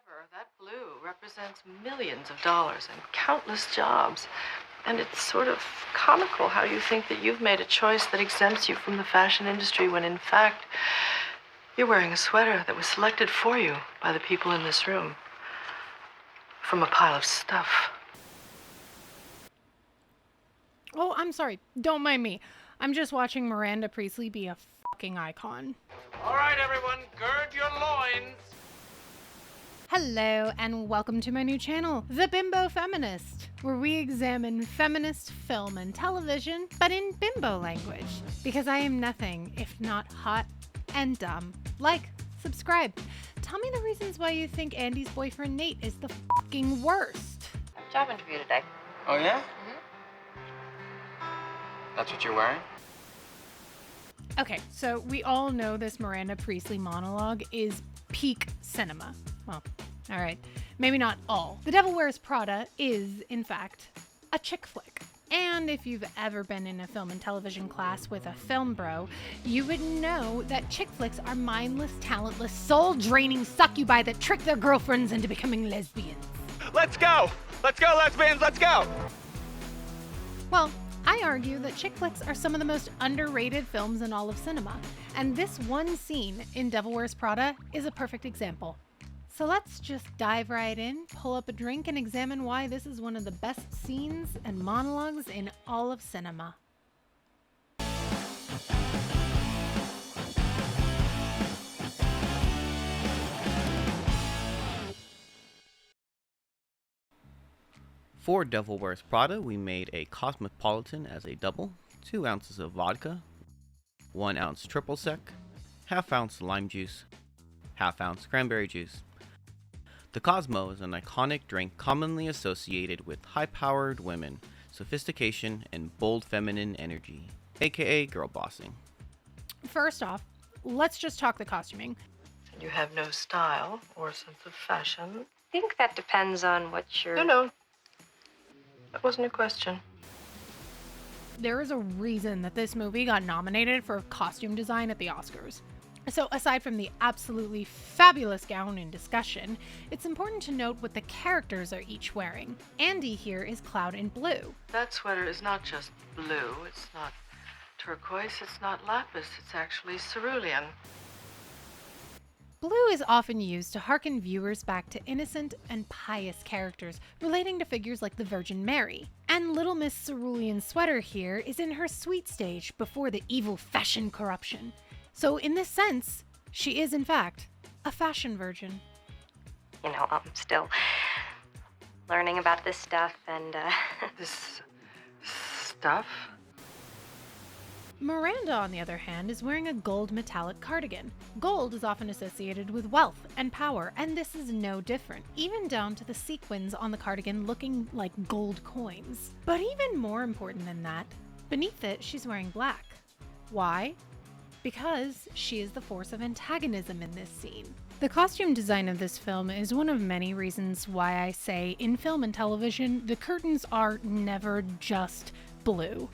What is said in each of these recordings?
However, that blue represents millions of dollars and countless jobs. And it's sort of comical how you think that you've made a choice that exempts you from the fashion industry when in fact you're wearing a sweater that was selected for you by the people in this room from a pile of stuff. Oh, I'm sorry. Don't mind me. I'm just watching Miranda Priestley be a fucking icon. All right, everyone, gird your loins. Hello, and welcome to my new channel, The Bimbo Feminist, where we examine feminist film and television, but in bimbo language. Because I am nothing if not hot and dumb. Like, subscribe. Tell me the reasons why you think Andy's boyfriend Nate is the fucking worst. I have a job interview today. Oh, yeah? That's what you're wearing? Okay, so we all know this Miranda Priestley monologue is peak cinema. Well, all right, maybe not all. The Devil Wears Prada is, in fact, a chick flick. And if you've ever been in a film and television class with a film bro, you would know that chick flicks are mindless, talentless, soul-draining succubi that trick their girlfriends into becoming lesbians. Let's go! Let's go, lesbians, let's go! Well, I argue that chick flicks are some of the most underrated films in all of cinema, and this one scene in Devil Wears Prada is a perfect example. So let's just dive right in, pull up a drink, and examine why this is one of the best scenes and monologues in all of cinema. For Devil Wears Prada, we made a Cosmopolitan as a double, 2 ounces of vodka, 1 ounce triple sec, ½ ounce lime juice, ½ ounce cranberry juice. The Cosmo is an iconic drink commonly associated with high-powered women, sophistication, and bold feminine energy, aka girl bossing. First off, let's just talk the costuming. You have no style or sense of fashion. I think that depends on what you're... No. That wasn't a question. There is a reason that this movie got nominated for costume design at the Oscars. So aside from the absolutely fabulous gown in discussion, it's important to note what the characters are each wearing. Andy here is clad in blue. That sweater is not just blue. It's not turquoise. It's not lapis. It's actually cerulean. Blue is often used to hearken viewers back to innocent and pious characters relating to figures like the Virgin Mary. And Little Miss Cerulean's sweater here is in her sweet stage before the evil fashion corruption. So in this sense, she is in fact a fashion virgin. You know, I'm still learning about this stuff and, This stuff? Miranda, on the other hand, is wearing a gold metallic cardigan. Gold is often associated with wealth and power, and this is no different, even down to the sequins on the cardigan looking like gold coins. But even more important than that, beneath it, she's wearing black. Why? Because she is the force of antagonism in this scene. The costume design of this film is one of many reasons why I say in film and television, the curtains are never just blue.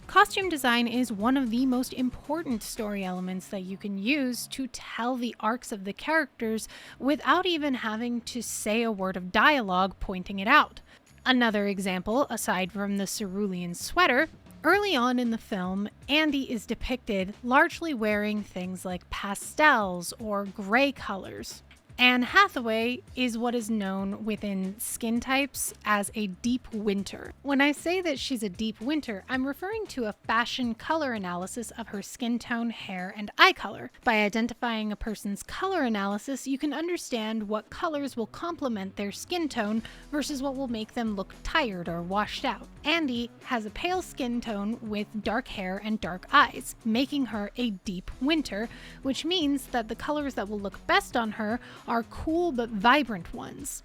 Costume design is one of the most important story elements that you can use to tell the arcs of the characters without even having to say a word of dialogue pointing it out. Another example, aside from the cerulean sweater, early on in the film, Andy is depicted largely wearing things like pastels or gray colors. Anne Hathaway is what is known within skin types as a deep winter. When I say that she's a deep winter, I'm referring to a fashion color analysis of her skin tone, hair, and eye color. By identifying a person's color analysis, you can understand what colors will complement their skin tone versus what will make them look tired or washed out. Andy has a pale skin tone with dark hair and dark eyes, making her a deep winter, which means that the colors that will look best on her are cool but vibrant ones.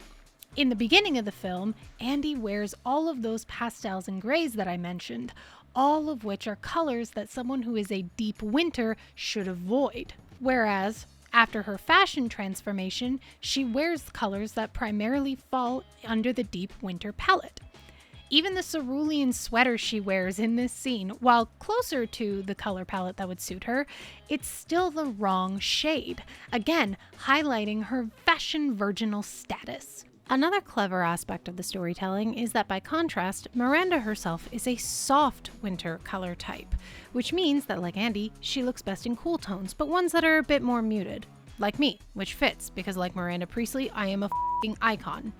In the beginning of the film, Andy wears all of those pastels and grays that I mentioned, all of which are colors that someone who is a deep winter should avoid. Whereas, after her fashion transformation, she wears colors that primarily fall under the deep winter palette. Even the cerulean sweater she wears in this scene, while closer to the color palette that would suit her, it's still the wrong shade, again highlighting her fashion virginal status. Another clever aspect of the storytelling is that by contrast, Miranda herself is a soft winter color type, which means that like Andy, she looks best in cool tones, but ones that are a bit more muted. Like me, which fits, because like Miranda Priestley, I am a f***ing icon.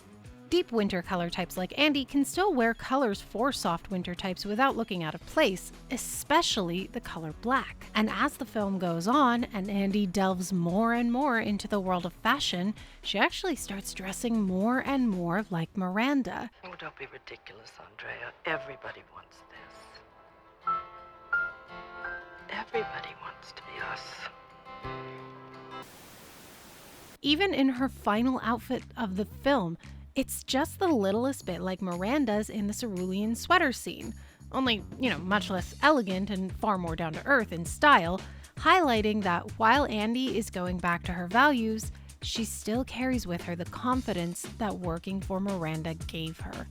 Deep winter color types like Andy can still wear colors for soft winter types without looking out of place, especially the color black. And as the film goes on and Andy delves more and more into the world of fashion, she actually starts dressing more and more like Miranda. Oh, don't be ridiculous, Andrea. Everybody wants this. Everybody wants to be us. Even in her final outfit of the film, it's just the littlest bit like Miranda's in the cerulean sweater scene, only, much less elegant and far more down to earth in style, highlighting that while Andy is going back to her values, she still carries with her the confidence that working for Miranda gave her.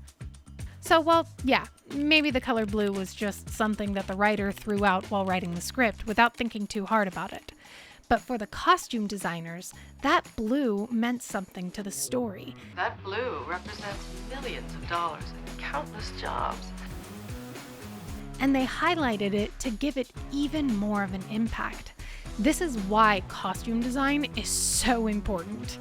So, well, yeah, maybe the color blue was just something that the writer threw out while writing the script without thinking too hard about it. But for the costume designers, that blue meant something to the story. That blue represents millions of dollars and countless jobs. And they highlighted it to give it even more of an impact. This is why costume design is so important.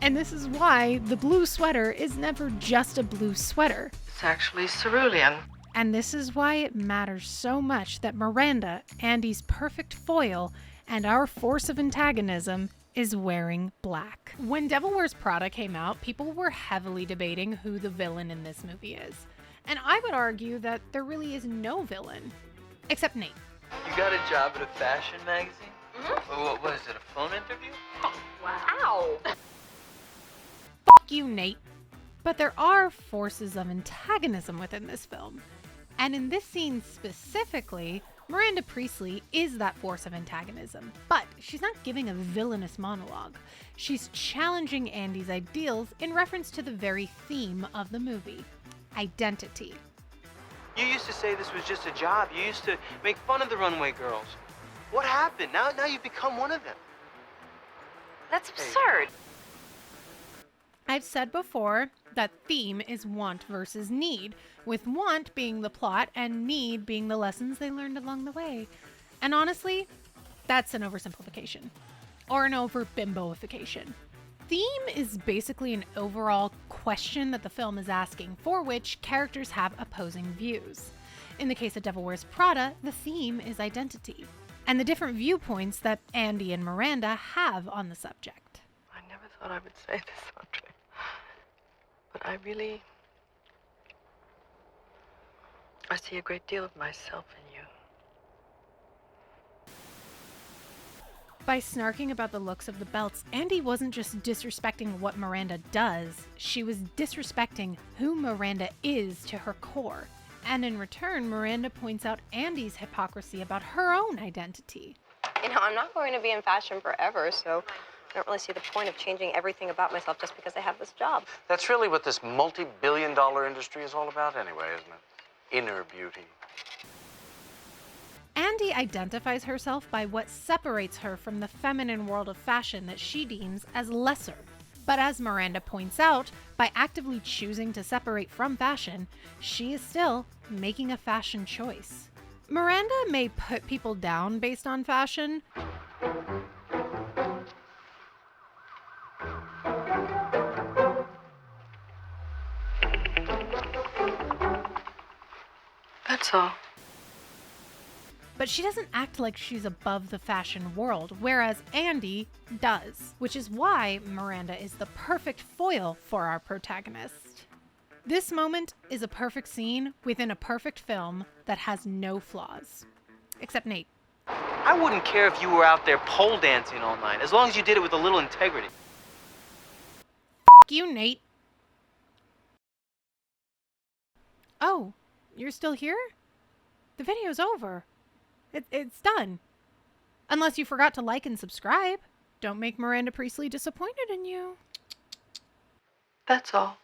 And this is why the blue sweater is never just a blue sweater. It's actually cerulean. And this is why it matters so much that Miranda, Andy's perfect foil, and our force of antagonism is wearing black. When Devil Wears Prada came out, people were heavily debating who the villain in this movie is. And I would argue that there really is no villain. Except Nate. You got a job at a fashion magazine? Mm-hmm. What was it, a phone interview? Oh, wow. Fuck you, Nate. But there are forces of antagonism within this film. And in this scene specifically, Miranda Priestley is that force of antagonism, but she's not giving a villainous monologue. She's challenging Andy's ideals in reference to the very theme of the movie, identity. You used to say this was just a job. You used to make fun of the runway girls. What happened? Now you've become one of them. That's absurd. I've said before that theme is want versus need, with want being the plot and need being the lessons they learned along the way. And honestly, that's an oversimplification, or an over-bimboification. Theme is basically an overall question that the film is asking, for which characters have opposing views. In the case of Devil Wears Prada, the theme is identity, and the different viewpoints that Andy and Miranda have on the subject. I never thought I would say this, Andre. But I see a great deal of myself in you. By snarking about the looks of the belts, Andy wasn't just disrespecting what Miranda does, she was disrespecting who Miranda is to her core. And in return, Miranda points out Andy's hypocrisy about her own identity. I'm not going to be in fashion forever, so I don't really see the point of changing everything about myself just because I have this job. That's really what this multi-billion-dollar industry is all about anyway, isn't it? Inner beauty. Andy identifies herself by what separates her from the feminine world of fashion that she deems as lesser. But as Miranda points out, by actively choosing to separate from fashion, she is still making a fashion choice. Miranda may put people down based on fashion, That's all. but she doesn't act like she's above the fashion world, whereas Andy does, which is why Miranda is the perfect foil for our protagonist. This moment is a perfect scene within a perfect film that has no flaws. Except Nate. I wouldn't care if you were out there pole dancing all night, as long as you did it with a little integrity. F you, Nate. Oh, you're still here? The video's over. It's done. Unless you forgot to like and subscribe. Don't make Miranda Priestley disappointed in you. That's all.